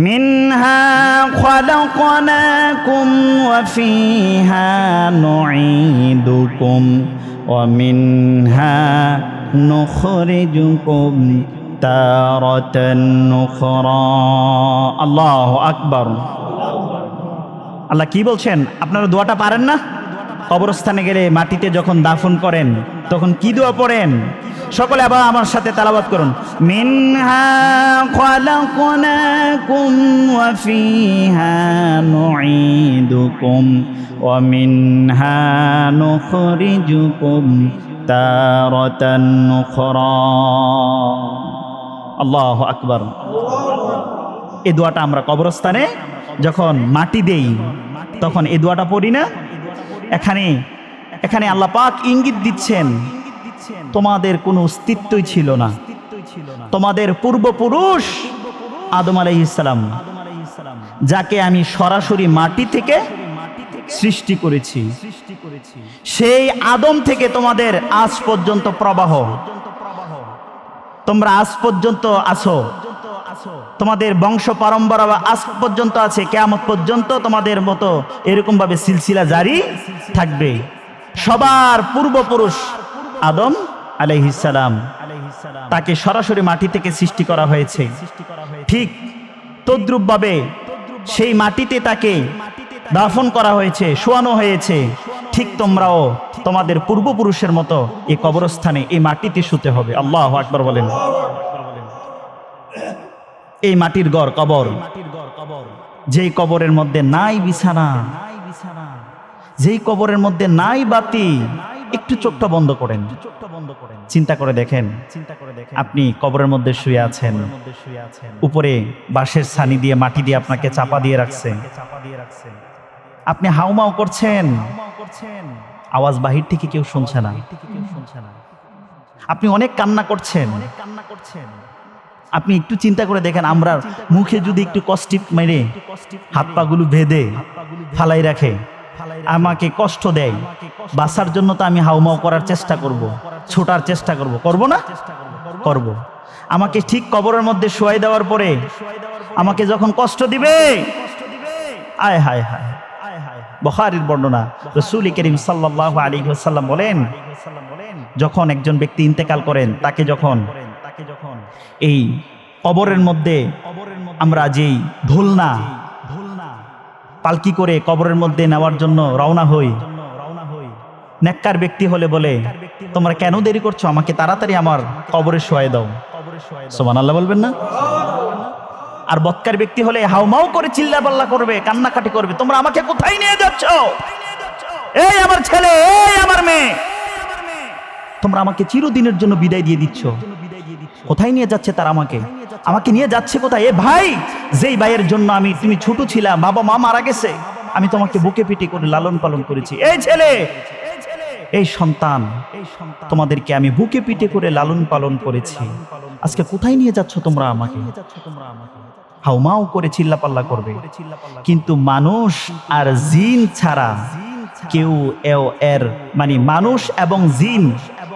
মিনহা খালাকনাকুম ওয়া ফিহা নুঈদুকুম ওয়া মিনহা নুখরিজুকুম তারাতান নুখরা। আল্লাহু আকবার। আল্লাহ কি বলছেন? আপনারা দোয়াটা পারেন না? কবরস্থানে গেলে মাটিতে যখন দাফন করেন তখন কি দোয়া পড়েন? সকলে আবার আমার সাথে তেলাওয়াত করুন। মিনহা খালাকনাকুম ওয়া ফিহা নুঈদুকুম ওয়া মিনহা নুখরিজুকুম তারাতান নুখরা। আল্লাহু আকবার। এই দোয়াটা আমরা কবরস্থানে যখন মাটি দেই তখন এই দোয়াটা পড়ি না? এখানে আল্লাহ পাক ইঙ্গিত দিচ্ছেন তোমাদের কোনো অস্তিত্বই ছিল না। তোমাদের পূর্বপুরুষ আদম আলাইহিস সালাম, যাকে আমি সরাসরি মাটি থেকে সৃষ্টি করেছি, সেই আদম থেকে তোমাদের আজ পর্যন্ত প্রবাহ, তোমরা আজ পর্যন্ত আছো, তোমাদের বংশ পরম্পরা আজ পর্যন্ত আছে, কিয়ামত পর্যন্ত তোমাদের মতো এরকম ভাবে সিলসিলা জারি থাকবে। সবার পূর্বপুরুষ আদম আলাইহিস সালাম, তাকে সরাসরি মাটি থেকে সৃষ্টি করা হয়েছে। ঠিক তদ্রূপ ভাবে সেই মাটিতে তাকে দাফন করা হয়েছে, শোয়ানো হয়েছে। ঠিক তোমরাও তোমাদের পূর্বপুরুষের মতো এই কবরস্থানে এই মাটিতে শুতে হবে। আল্লাহু আকবার বলেন। এই মাটির ঘর কবর, যেই কবরের মধ্যে নাই বিছানা, যেই কবরের মধ্যে নাই বাতি, একটু চোখটা বন্ধ করেন, চিন্তা করে দেখেন, আপনি কবরের মধ্যে শুয়ে আছেন, উপরে বাঁশের ছানি দিয়ে মাটি দিয়ে আপনাকে চাপা দিয়ে রাখছে, আপনি হাউমাউ করছেন, আওয়াজ বাহির থেকে কেউ শুনছে না, আপনি অনেক কান্না করছেন। আপনি একটু চিন্তা করে দেখেন, আমরা মুখে যদি একটু কষ্টিপ মেরে হাত পাগুলো বেঁধে ফালাই রাখে, আমাকে কষ্ট দেয়, বাঁচার জন্য তো আমি হাউমাউ করার চেষ্টা করব, ছোটার চেষ্টা করব, করব না? করব। আমাকে ঠিক কবরের মধ্যে শোয়াই দেওয়ার পরে আমাকে যখন কষ্ট দিবে, আয় হায় হায়। বুখারীর বর্ণনা, রাসূল করিম সাল্লাল্লাহু আলাইহি ওয়াসাল্লাম বলেন, যখন একজন ব্যক্তি ইন্তেকাল করেন, তাকে যখন এই কবরের মধ্যে আমরা যেই ধুলনা পালকি করে কবরের মধ্যে নেওয়ার জন্য রওনা হই, নেককার ব্যক্তি হলে বলে, তোমরা কেন দেরি করছো, আমাকে তাড়াতাড়ি আমার কবরে শোয়াই দাও। সুবহানাল্লাহ বলবেন না? আর বদকার ব্যক্তি হলে হাউমাউ করে চিল্লাপাল্লা করবে, কান্নাকাটি করবে, তোমরা আমাকে কোথায় নিয়ে যাচ্ছ? এই আমার ছেলে, এই আমার মেয়ে, তোমরা আমাকে চিরদিনের জন্য বিদায় দিয়ে দিচ্ছ। কোথায় নিয়ে যাচ্ছে তারা? আমাকে নিয়ে যাচ্ছে কোথায়? এ ভাই, যেই ভাইয়ের জন্য তুমি ছোট ছিলা, বাবা মা মারা গেছে, আমি তোমাকে বুকে পিটি করে লালন পালন করেছি। এই ছেলে, এই সন্তান, তোমাদেরকে আমি বুকে পিটে করে লালন পালন করেছি, আজকে কোথায় নিয়ে যাচ্ছ তোমরা আমাকে? হাউমাউ করে চিল্লাপাল্লা করবে। কিন্তু মানুষ আর জিন ছাড়া কেউ এর মানে মানুষ এবং জিন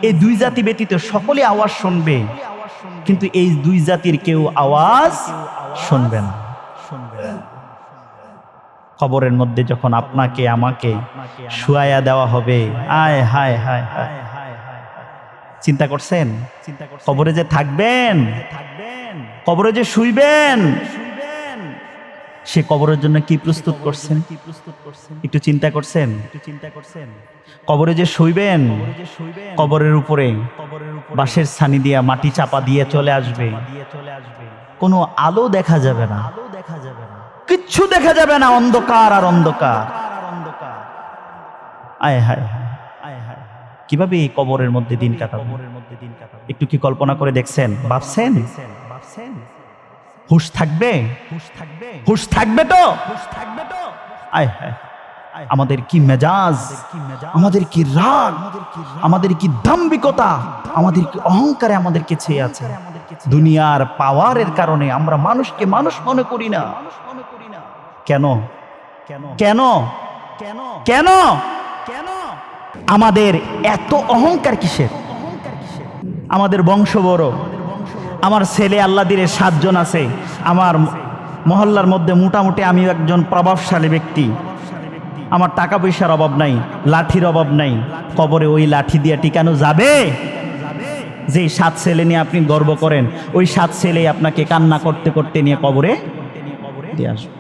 এই দুই জাতি ব্যতীত সকলে আওয়াজ শুনবে, কিন্তু এই দুই জাতির কেউ আওয়াজ শুনবে না। কবরের মধ্যে যখন আপনাকে আমাকে শুয়ায়া দেওয়া হবে, আয় হায় হায় হায়, চিন্তা করছেন? কবরে যে থাকবেন, কবরে যে শুইবেন, সে কবরের জন্য কি প্রস্তুত করছেন? একটু চিন্তা করছেন? কবরে যে শুইবেন, কবরের উপরে বাঁশের ছানি দিয়া মাটি চাপা দিয়ে চলে আসবে, কোনো আলো দেখা যাবে না, কিচ্ছু দেখা যাবে না, অন্ধকার আর অন্ধকার। আয় হায় হায়, কিভাবে এই কবরের মধ্যে দিন কাটাবো? একটু কি কল্পনা করে দেখছেন, ভাবছেন? হুশ থাকবে? হুশ থাকবে তো? আয় হায়, আমাদের কি মেজাজ, আমাদের কি রাগ, আমাদের কি দাম্ভিকতা, আমাদের কি অহংকারে আমাদেরকে ছেয়ে আছে। দুনিয়ার পাওয়ারের কারণে আমরা মানুষকে মানুষ মনে করি না। কেন কেন কেন কেন আমাদের এত অহংকার কিসের? আমাদের বংশ বড়, আমার ছেলে আল্লাহ দিলে 7 জন আছে, আমার মহল্লার মধ্যে মোটামুটি আমি একজন প্রভাবশালী ব্যক্তি, আমার টাকা পয়সার অভাব নাই, লাঠির অভাব নাই, কবরে ওই লাঠি দিয়ে টিকানো যাবে? যে 7 ছেলে নিয়ে আপনি গর্ব করেন, ওই 7 ছেলে আপনাকে কান্না করতে করতে নিয়ে কবরে দিয়ে আসবে।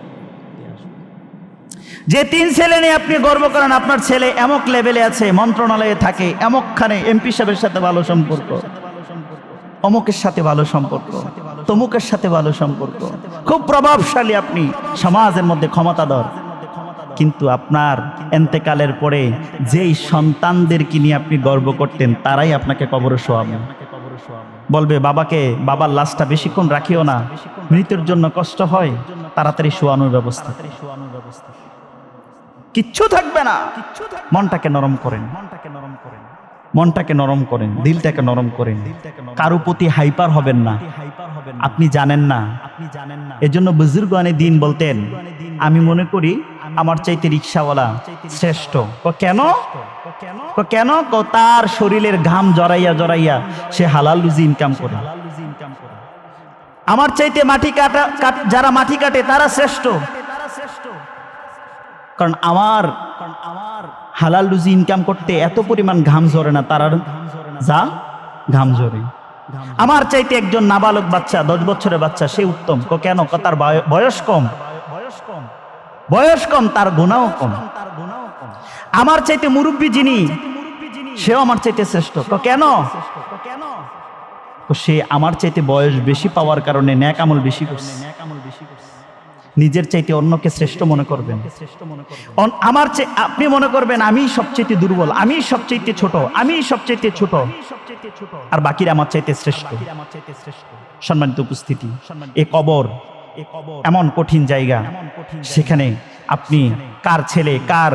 যে 3 ছেলে নিয়ে আপনি গর্ব করেন, আপনার ছেলে এমক লেভেলে আছে, মন্ত্রণালয়ে থাকে, এমকখানে এমপি সাহেবের সাথে ভালো সম্পর্ক, অমুকের সাথে ভালো সম্পর্ক, তমুকের সাথে ভালো সম্পর্ক, খুব প্রভাবশালী, আপনি সমাজের মধ্যে ক্ষমতাধর, কিন্তু আপনার এন্তেকালের পরে যেই সন্তানদেরকে নিয়ে আপনি গর্ব করতেন তারাই আপনাকে কবরে শোয়াবে। বলবে বাবার লাশটা বেশিক্ষণ রাখিও না, মৃত্যুর জন্য কষ্ট হয়, তাড়াতাড়ি শোয়ানোর ব্যবস্থা। কিচ্ছু থাকবে না। মনটাকে নরম করেন, মনটাকে নরম করেন, দিলটাকে নরম করেন, কারো প্রতি হাইপার হবেন না। আপনি জানেন না, এজন্য বুজুর্গানে দিন বলতেন, আমি মনে করি আমার চাইতে রিক্সাওয়ালা শ্রেষ্ঠ। কেন? কেন? তার শরীরের ঘাম জড়াইয়া জড়াইয়া সে হালাল রুজি ইনকাম করে। আমার চাইতে যারা মাটি কাটে তারা শ্রেষ্ঠ, কারণ আমার হালাল রুজি ইনকাম করতে এত পরিমাণ ঘাম ঝরে না, তার যা ঘাম ঝরে। আমার চাইতে একজন নাবালক বাচ্চা, 10 বছরের বাচ্চা, সে উত্তম। কেন? তার বয়স কম, তার গুনাহ কম। আমার চাইতে মুরব্বী যিনি, সেও আমার চাইতে শ্রেষ্ঠ। কেন? সে আমার চাইতে বয়স বেশি পাওয়ার কারণে নেক আমল বেশি করছে। নিজের চাইতে অন্যকে শ্রেষ্ঠ মনে করবেন। আমার আপনি মনে করবেন আমি সবচেয়ে দুর্বল, আমি সবচেয়ে ছোট, আমি সবচেয়ে ছোট, আর বাকিরা আমার চাইতে শ্রেষ্ঠ। সম্মানিত উপস্থিতি, এ কবর এমন কঠিন জায়গা, সেখানে আপনি কার ছেলে কার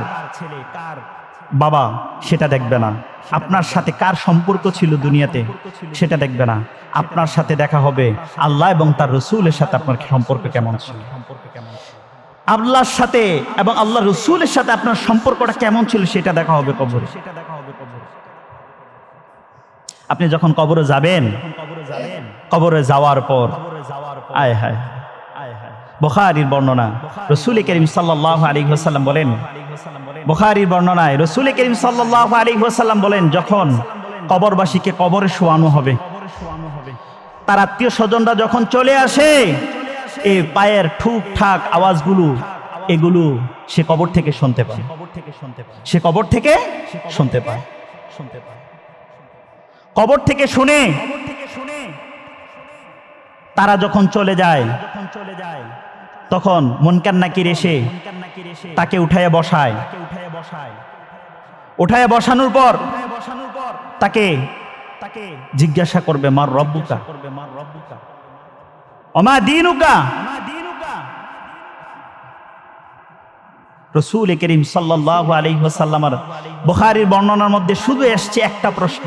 বাবা সেটা দেখবে না, আপনার সাথে কার সম্পর্ক ছিল দুনিয়াতে সেটা দেখবে না, আপনার সাথে দেখা হবে আল্লাহ এবং তার রসুলের সাথে আপনার সম্পর্ক কেমন ছিল। আল্লাহর সাথে এবং আল্লাহ রসুলের সাথে আপনার সম্পর্কটা কেমন ছিল সেটা দেখা হবে কবরে। আপনি যখন কবরে যাবেন, কবরে যাওয়ার পর আয় হায়, বুখারীর বর্ণনা, রাসূল করিম সাল্লাল্লাহু আলাইহি ওয়াসাল্লাম বলেন, বুখারীর বর্ণনায় রাসূল করিম সাল্লাল্লাহু আলাইহি ওয়াসাল্লাম বলেন, যখন কবরবাসীকে কবরে শোয়ানো হবে, তার আত্মীয় স্বজনরা যখন চলে আসে, এই পায়ের ঠুক ঠাক আওয়াজগুলো, এগুলো সে কবর থেকে শুনতে পায়, সে কবর থেকে শুনতে পায়। কবর থেকে শুনে তারা যখন চলে যায়, তখন মুনকার নাকির এসে তাকে উঠায় বসায়, উঠায় বসানোর পর তাকে জিজ্ঞাসা করবে, মার রব্বুকা, ওমা দীনুকা। রাসূল করিম সাল্লাল্লাহু আলাইহি ওয়াসাল্লামের বুখারীর বর্ণনার মধ্যে শুধু এসেছে একটা প্রশ্ন।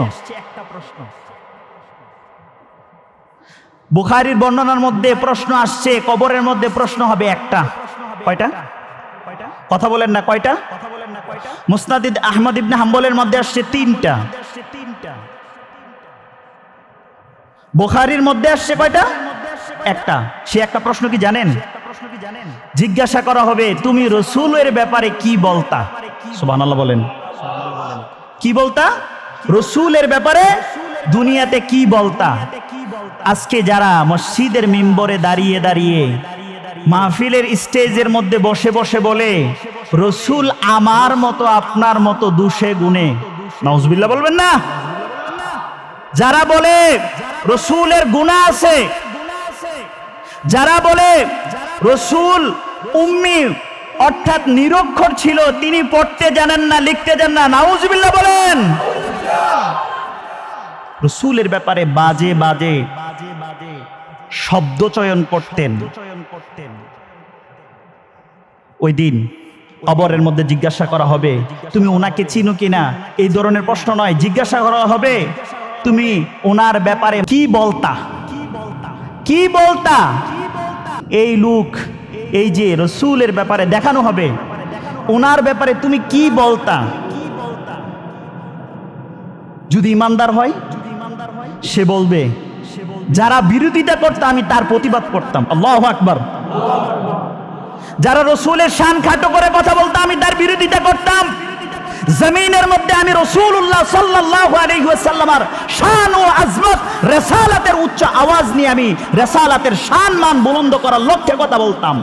বুখারীর বর্ণনার মধ্যে প্রশ্ন আসছে, কবরের মধ্যে প্রশ্ন হবে একটা। কয়টা? কথা বলেন না, কয়টা? মুসনাদ আহমদ ইবনে হাম্বলের মধ্যে আসছে 3টা। বুখারীর মধ্যে আসছে কয়টা? একটা। সে একটা প্রশ্ন কি জানেন? জিজ্ঞাসা করা হবে, তুমি রসুলের ব্যাপারে কি বলতা? সুবহানাল্লাহ বলেন। কি বলতা? রসুলের ব্যাপারে দুনিয়াতে কি বলতা? আজকে যারা মসজিদের মিম্বরে দাঁড়িয়ে দাঁড়িয়ে মাহফিলের স্টেজের মধ্যে বসে বসে বলে, রসুল আমার মতো আপনার মতো দুষে গুণে, নাউজুবিল্লাহ বলবেন না? যারা বলে রসুলের গুনাহ আছে, যারা বলে রসুল উম্মি অর্থাৎ নিরক্ষর ছিল, তিনি পড়তে জানেন না, লিখতে জানেন না, নাউজুবিল্লাহ বলেন। রসুলের ব্যাপারে বাজে বাজে শব্দ চয়ন করতেন। ওই দিন কবরের মধ্যে জিজ্ঞাসা করা হবে, তুমি ওনাকে চিনো কিনা? এই ধরনের প্রশ্ন নয়, জিজ্ঞাসা করা হবে, তুমি ওনার ব্যাপারে কি বলতা? কি বলতা? এই লোক, এই যে রসুলের ব্যাপারে দেখানো হবে, ওনার ব্যাপারে তুমি কি বলতা? যদি ইমানদার হয় সে বলবে, যারা বিরোধিতা করতো আমি তার প্রতিবাদ করতাম। আল্লাহু আকবার। যারা রসুলের শান খাটো করে কথা বলতো আমি তার বিরোধিতা করতাম। জমিনের মধ্যে আমি রাসূলুল্লাহ সাল্লাল্লাহু আলাইহি ওয়াসাল্লামের শান ও আজমত রিসালাতের উচ্চ আওয়াজ নিয়ে আমি রিসালাতের শান মান বুলন্দ করার লক্ষ্যে কথা বলতাম।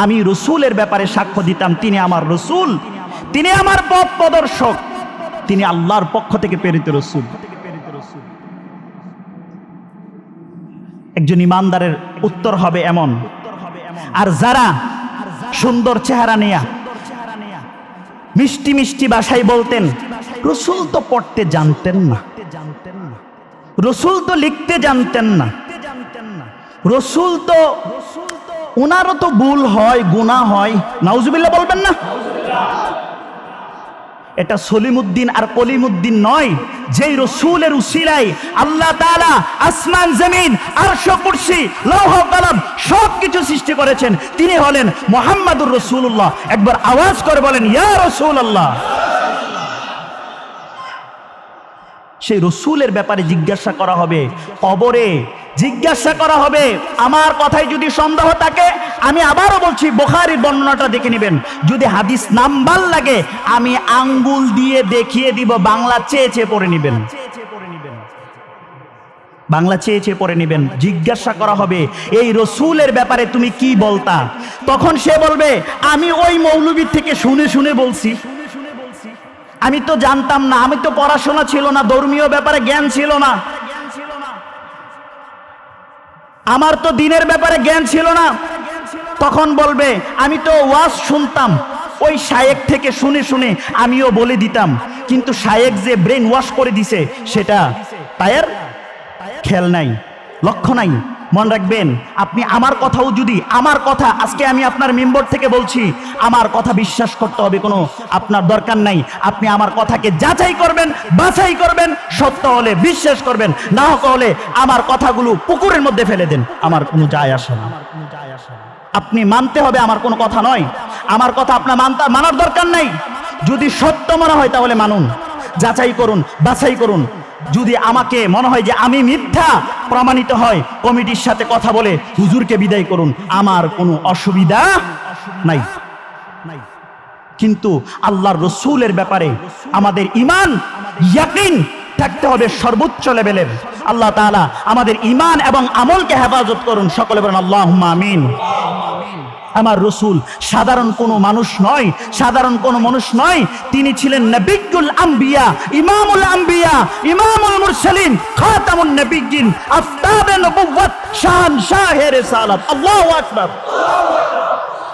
আমি রসুলের ব্যাপারে সাক্ষ্য দিতাম তিনি আমার রসুল, তিনি আমার পথ প্রদর্শক, তিনি আল্লাহর পক্ষ থেকে প্রেরিত রসুল। একজন ইমানদারের উত্তর হবে এমন। আর যারা সুন্দর চেহারা নিয়ে মিষ্টি মিষ্টি ভাষায় বলতেন রসুল তো পড়তে জানতেন না, রসুল তো লিখতে জানতেন না, রসুল তো ওনারও তো ভুল হয় গুনাহ হয়, নাউজুবিল্লাহ বলবেন না? এটা সলিমউদ্দিন আর কলিমউদ্দিন নয়, যেই রসুলের উসিলায় আল্লাহ তাআলা আসমান জমিন আরশ কুরসি লৌহ কলম সবকিছু সৃষ্টি করেছেন, তিনি হলেন মুহাম্মাদুর রাসূলুল্লাহ। একবার আওয়াজ করে বলেন ইয়া রাসূলুল্লাহ। সেই রসুলের ব্যাপারে জিজ্ঞাসা করা হবে, কবরে জিজ্ঞাসা করা হবে। আমার কথায় যদি সন্দেহ থাকে আমি আবারও বলছি বুখারীর বর্ণনাটা দেখে নেবেন। যদি হাদিস নাম্বার লাগে আমি আঙ্গুল দিয়ে দেখিয়ে দিব, বাংলা চেয়ে চেয়ে পড়ে নেবেন, বাংলা চেয়ে চেয়ে পড়ে নেবেন। জিজ্ঞাসা করা হবে এই রসুলের ব্যাপারে তুমি কি বলতা? তখন সে বলবে আমি ওই মৌলবীর থেকে শুনে শুনে বলছি, আমি তো জানতাম না, আমি তো পড়াশোনা ছিল না, ধর্মীয় ব্যাপারে জ্ঞান ছিল না, আমার তো দিনের ব্যাপারে জ্ঞান ছিল না। তখন বলবে আমি তো ওয়াজ শুনতাম, ওই শায়েক থেকে শুনে শুনে আমিও বলে দিতাম, কিন্তু শায়েক যে ব্রেন ওয়াশ করে দিছে সেটা তার খেয়াল নাই, লক্ষ্য নাই। মনে রাখবেন আপনি আমার কথাও যদি আমার কথা আজকে আমি আপনার মেম্বার থেকে বলছি, আমার কথা বিশ্বাস করতে হবে কোনো আপনার দরকার নাই। আপনি আমার কথাকে যাচাই করবেন, বাছাই করবেন, সত্য হলে বিশ্বাস করবেন, না হলে আমার কথাগুলো পুকুরের মধ্যে ফেলে দেন, আমার কোনো যায় আসে না। আপনি মানতে হবে আমার কোনো কথা নয়, আমার কথা আপনার মানার দরকার নাই। যদি সত্য মনে হয় তাহলে মানুন, যাচাই করুন, বাছাই করুন। যদি আমাকে মনে হয় যে আমি মিথ্যা প্রমাণিত হয়, কমিটির সাথে কথা বলে হুজুরকে বিদায় করুন, আমার কোনো অসুবিধা নাই। কিন্তু আল্লাহর রসুলের ব্যাপারে আমাদের ঈমান ইয়াকিন থাকতে হবে সর্বোচ্চ লেভেলের। আল্লাহ তাআলা আমাদের ঈমান এবং আমলকে হেফাজত করুন, সকলে বলেন আল্লাহুম্মা আমিন। আমার রসুল সাধারণ কোনো মানুষ নয়, সাধারণ কোনো মানুষ নয়, তিনি ছিলেন নবিয়্যুল আম্বিয়া, ইমামুল আম্বিয়া, ইমামুল মুরসালিন, খাতামুন নবিয়্যিন, আফতাবে নবুওয়াত, শাহে রিসালাত। আল্লাহু আকবার।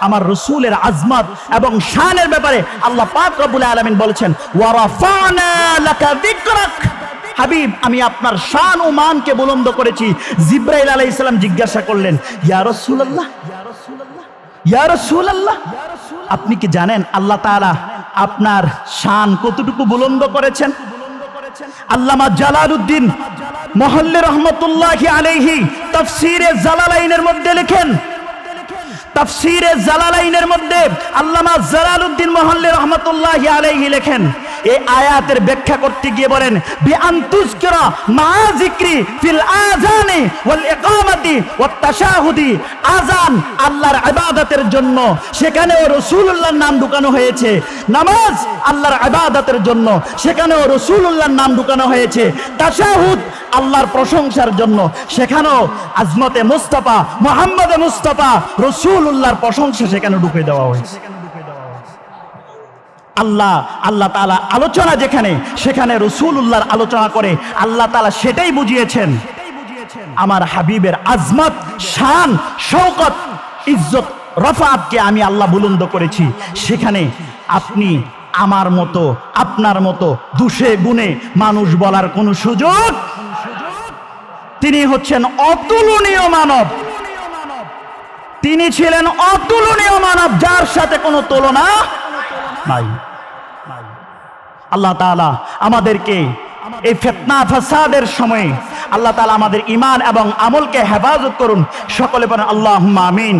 আমার রসুলের আজমত এবং শানের ব্যাপারে আল্লাহ পাক রব্বুল আলামিন বলেছেন ওয়া রাফা'না লাকা যিকরাক। হাবিব আমি আপনার শান ও মানকে বুলন্দ করেছি। জিবরাইল আলাইহিস সালাম জিজ্ঞাসা করলেন ইয়া রাসূলুল্লাহ, ইয়া রাসূলুল্লাহ, আপনি কি জানেন আল্লাহ তাআলা আপনার শান কতটুকু বুলন্দ করেছেন? আল্লামা জালালউদ্দিন মুহাল্লি রাহমাতুল্লাহি আলাইহি তাফসীরে জালালাইনের মধ্যে লেখেন, তাফসীরে জালালাইনের মধ্যে আল্লামা জালালউদ্দিন মুহাল্লি রাহমাতুল্লাহি আলাইহি লেখেন, এই আয়াতের ব্যাখ্যা করতে গিয়ে বলেন বিআনতুযকিরা মা যিকরি ফিল আযানি ওয়াল ইকামাতি ওয়াত তাশাহুদি। আযান আল্লাহর ইবাদতের জন্য, সেখানেও রাসূলুল্লাহর নাম ঢুকানো হয়েছে। নামাজ আল্লাহর ইবাদতের জন্য, সেখানেও রাসূলুল্লাহর নাম ঢুকানো হয়েছে। তাশাহুদ আল্লাহর প্রশংসার জন্য, সেখানেও আজমতে মুস্তাফা মুহাম্মদে মুস্তাফা রাসূলুল্লাহর প্রশংসা সেখানে ঢুকে দেওয়া হয়েছে। আল্লাহ তাআলা আলোচনা যেখানে, সেখানে রাসূলুল্লাহর আলোচনা করে আল্লাহ তাআলা সেটাই বুঝিয়েছেন। আমার হাবিবের আজমত, শান, শওকত, ইজ্জত, রফাতকে আমি আল্লাহ বুলন্দ করেছি। সেখানে আপনি আমার মতো আপনার মতো দুষে গুণে মানুষ বলার কোনো সুযোগ, তিনি হচ্ছেন অতুলনীয় মানব, তিনি ছিলেন অতুলনীয় মানব, যার সাথে কোনো তুলনা নাই। আল্লাহ তাআলা আমাদেরকে এই ফিতনা ফাসাদের সময়ে আল্লাহ তাআলা আমাদের ঈমান এবং আমলকে হেফাজত করুন, সকলে বলেন আল্লাহুম্মা আমিন।